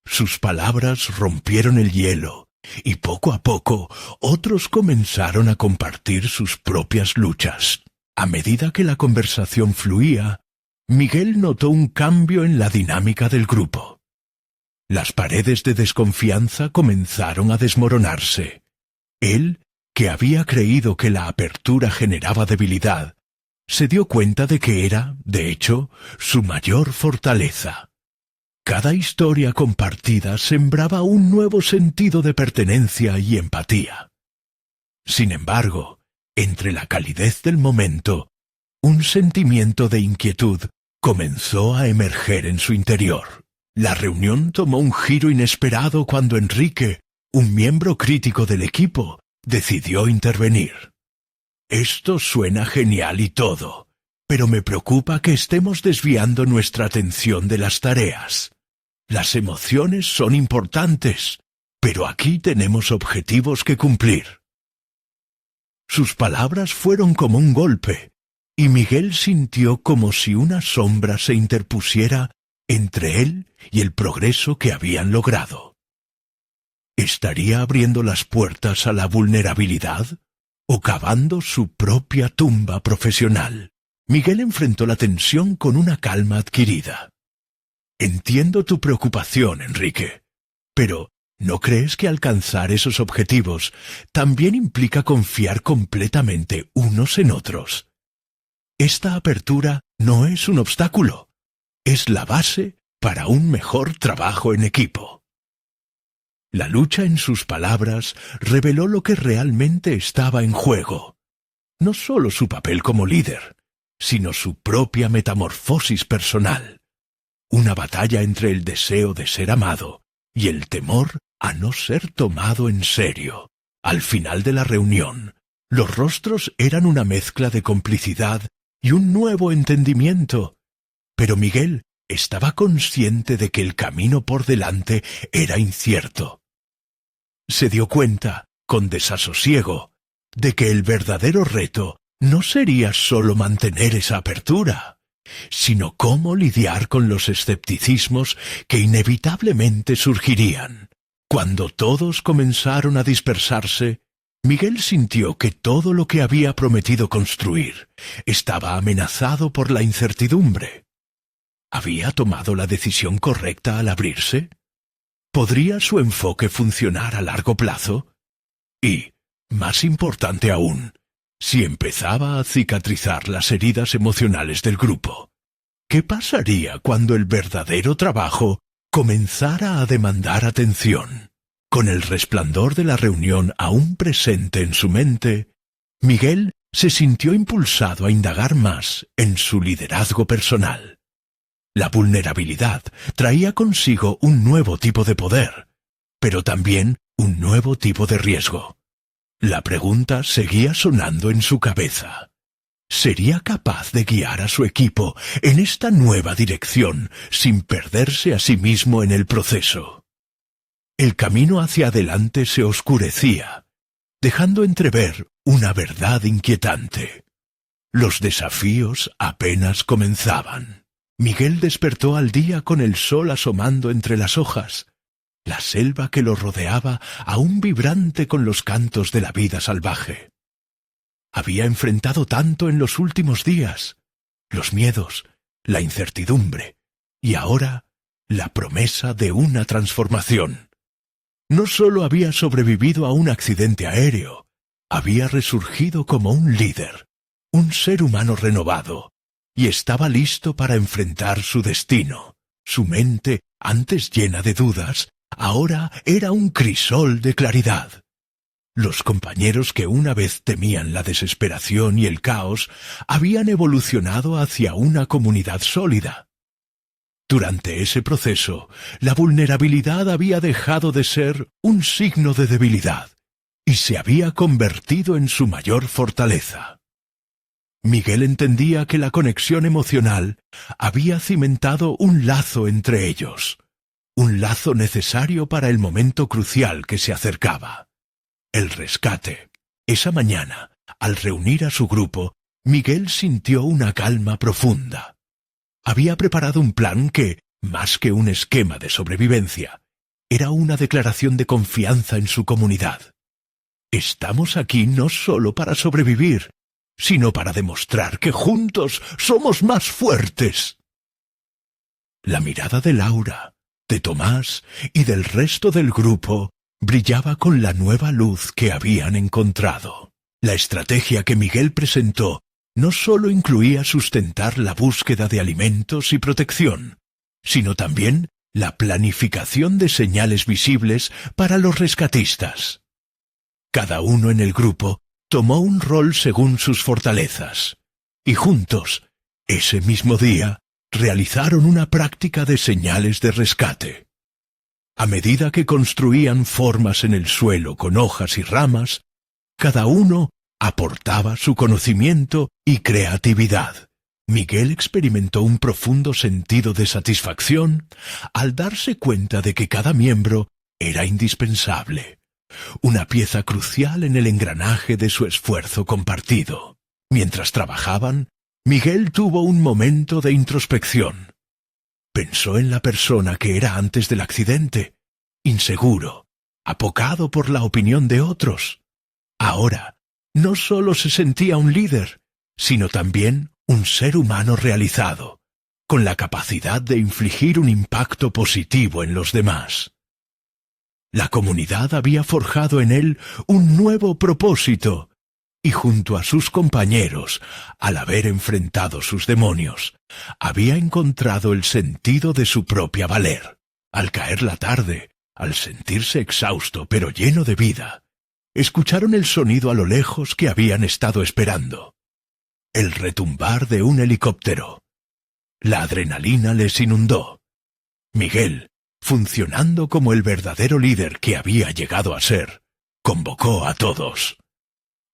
Sus palabras rompieron el hielo, y poco a poco otros comenzaron a compartir sus propias luchas. A medida que la conversación fluía, Miguel notó un cambio en la dinámica del grupo. Las paredes de desconfianza comenzaron a desmoronarse. Él, que había creído que la apertura generaba debilidad, se dio cuenta de que era, de hecho, su mayor fortaleza. Cada historia compartida sembraba un nuevo sentido de pertenencia y empatía. Sin embargo, entre la calidez del momento, un sentimiento de inquietud comenzó a emerger en su interior. La reunión tomó un giro inesperado cuando Enrique, un miembro crítico del equipo, decidió intervenir. Esto suena genial y todo, pero me preocupa que estemos desviando nuestra atención de las tareas. Las emociones son importantes, pero aquí tenemos objetivos que cumplir. Sus palabras fueron como un golpe, y Miguel sintió como si una sombra se interpusiera entre él y el progreso que habían logrado. ¿Estaría abriendo las puertas a la vulnerabilidad o cavando su propia tumba profesional? Miguel enfrentó la tensión con una calma adquirida. Entiendo tu preocupación, Enrique, pero ¿no crees que alcanzar esos objetivos también implica confiar completamente unos en otros? Esta apertura no es un obstáculo, es la base para un mejor trabajo en equipo. La lucha en sus palabras reveló lo que realmente estaba en juego. No solo su papel como líder, sino su propia metamorfosis personal. Una batalla entre el deseo de ser amado y el temor a no ser tomado en serio. Al final de la reunión, los rostros eran una mezcla de complicidad y un nuevo entendimiento. Pero Miguel estaba consciente de que el camino por delante era incierto. Se dio cuenta, con desasosiego, de que el verdadero reto no sería solo mantener esa apertura, sino cómo lidiar con los escepticismos que inevitablemente surgirían. Cuando todos comenzaron a dispersarse, Miguel sintió que todo lo que había prometido construir estaba amenazado por la incertidumbre. ¿Había tomado la decisión correcta al abrirse? ¿Podría su enfoque funcionar a largo plazo? Y, más importante aún, si empezaba a cicatrizar las heridas emocionales del grupo, ¿qué pasaría cuando el verdadero trabajo comenzara a demandar atención? Con el resplandor de la reunión aún presente en su mente, Miguel se sintió impulsado a indagar más en su liderazgo personal. La vulnerabilidad traía consigo un nuevo tipo de poder, pero también un nuevo tipo de riesgo. La pregunta seguía sonando en su cabeza. ¿Sería capaz de guiar a su equipo en esta nueva dirección sin perderse a sí mismo en el proceso? El camino hacia adelante se oscurecía, dejando entrever una verdad inquietante. Los desafíos apenas comenzaban. Miguel despertó al día con el sol asomando entre las hojas, la selva que lo rodeaba aún vibrante con los cantos de la vida salvaje. Había enfrentado tanto en los últimos días, los miedos, la incertidumbre, y ahora la promesa de una transformación. No solo había sobrevivido a un accidente aéreo, había resurgido como un líder, un ser humano renovado, y estaba listo para enfrentar su destino. Su mente, antes llena de dudas, ahora era un crisol de claridad. Los compañeros que una vez temían la desesperación y el caos habían evolucionado hacia una comunidad sólida. Durante ese proceso, la vulnerabilidad había dejado de ser un signo de debilidad y se había convertido en su mayor fortaleza. Miguel entendía que la conexión emocional había cimentado un lazo entre ellos, un lazo necesario para el momento crucial que se acercaba. El rescate. Esa mañana, al reunir a su grupo, Miguel sintió una calma profunda. Había preparado un plan que, más que un esquema de sobrevivencia, era una declaración de confianza en su comunidad. Estamos aquí no solo para sobrevivir, sino para demostrar que juntos somos más fuertes. La mirada de Laura, de Tomás y del resto del grupo brillaba con la nueva luz que habían encontrado. La estrategia que Miguel presentó no solo incluía sustentar la búsqueda de alimentos y protección, sino también la planificación de señales visibles para los rescatistas. Cada uno en el grupo tomó un rol según sus fortalezas, y juntos, ese mismo día, realizaron una práctica de señales de rescate. A medida que construían formas en el suelo con hojas y ramas, cada uno aportaba su conocimiento y creatividad. Miguel experimentó un profundo sentido de satisfacción al darse cuenta de que cada miembro era indispensable, una pieza crucial en el engranaje de su esfuerzo compartido. Mientras trabajaban, Miguel tuvo un momento de introspección. Pensó en la persona que era antes del accidente, inseguro, apocado por la opinión de otros. Ahora, no solo se sentía un líder, sino también un ser humano realizado, con la capacidad de infligir un impacto positivo en los demás. La comunidad había forjado en él un nuevo propósito, y junto a sus compañeros, al haber enfrentado sus demonios, había encontrado el sentido de su propia valer. Al caer la tarde, al sentirse exhausto pero lleno de vida, escucharon el sonido a lo lejos que habían estado esperando. El retumbar de un helicóptero. La adrenalina les inundó. Miguel, funcionando como el verdadero líder que había llegado a ser, convocó a todos.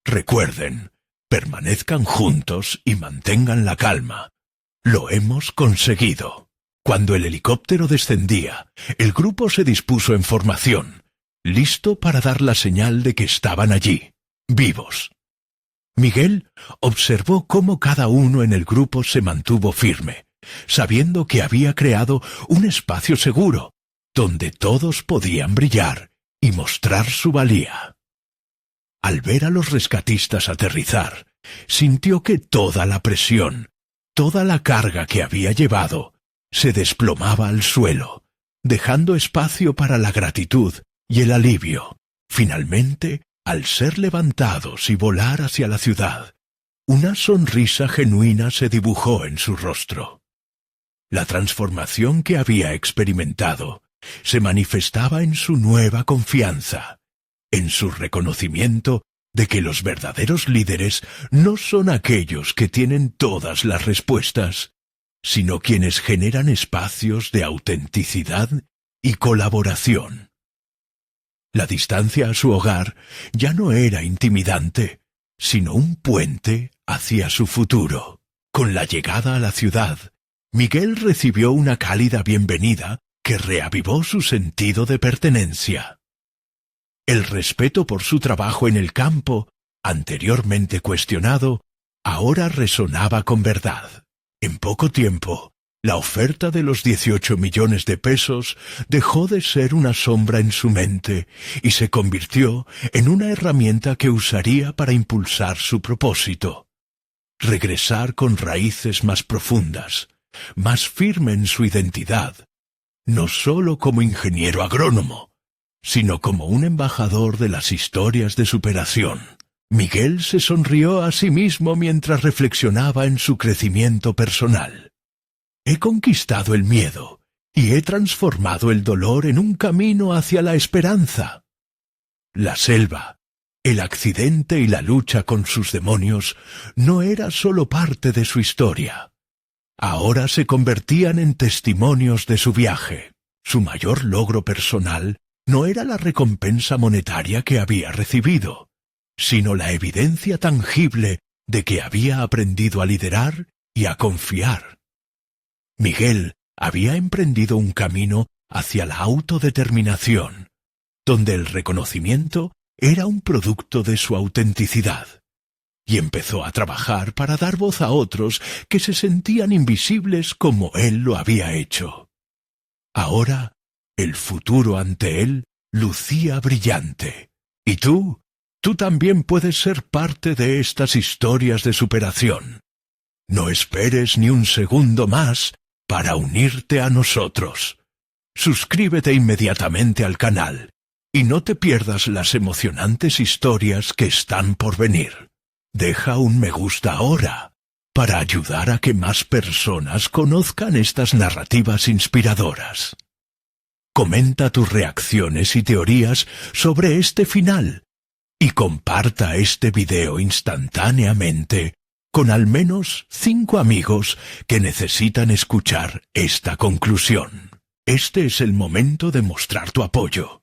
Recuerden, permanezcan juntos y mantengan la calma. Lo hemos conseguido. Cuando el helicóptero descendía, el grupo se dispuso en formación, listo para dar la señal de que estaban allí, vivos. Miguel observó cómo cada uno en el grupo se mantuvo firme, sabiendo que había creado un espacio seguro, donde todos podían brillar y mostrar su valía. Al ver a los rescatistas aterrizar, sintió que toda la presión, toda la carga que había llevado, se desplomaba al suelo, dejando espacio para la gratitud y el alivio. Finalmente, al ser levantados y volar hacia la ciudad, una sonrisa genuina se dibujó en su rostro. La transformación que había experimentado se manifestaba en su nueva confianza, en su reconocimiento de que los verdaderos líderes no son aquellos que tienen todas las respuestas, sino quienes generan espacios de autenticidad y colaboración. La distancia a su hogar ya no era intimidante, sino un puente hacia su futuro. Con la llegada a la ciudad, Miguel recibió una cálida bienvenida que reavivó su sentido de pertenencia. El respeto por su trabajo en el campo, anteriormente cuestionado, ahora resonaba con verdad. En poco tiempo, la oferta de los 18 millones de pesos dejó de ser una sombra en su mente y se convirtió en una herramienta que usaría para impulsar su propósito. Regresar con raíces más profundas, más firme en su identidad, no solo como ingeniero agrónomo, sino como un embajador de las historias de superación. Miguel se sonrió a sí mismo mientras reflexionaba en su crecimiento personal. He conquistado el miedo y he transformado el dolor en un camino hacia la esperanza. La selva, el accidente y la lucha con sus demonios no era solo parte de su historia. Ahora se convertían en testimonios de su viaje. Su mayor logro personal no era la recompensa monetaria que había recibido, sino la evidencia tangible de que había aprendido a liderar y a confiar. Miguel había emprendido un camino hacia la autodeterminación, donde el reconocimiento era un producto de su autenticidad, y empezó a trabajar para dar voz a otros que se sentían invisibles como él lo había hecho. Ahora, el futuro ante él lucía brillante. ¿Y tú? Tú también puedes ser parte de estas historias de superación. No esperes ni un segundo más para unirte a nosotros. Suscríbete inmediatamente al canal y no te pierdas las emocionantes historias que están por venir. Deja un me gusta ahora para ayudar a que más personas conozcan estas narrativas inspiradoras. Comenta tus reacciones y teorías sobre este final y comparta este video instantáneamente con al menos 5 amigos que necesitan escuchar esta conclusión. Este es el momento de mostrar tu apoyo.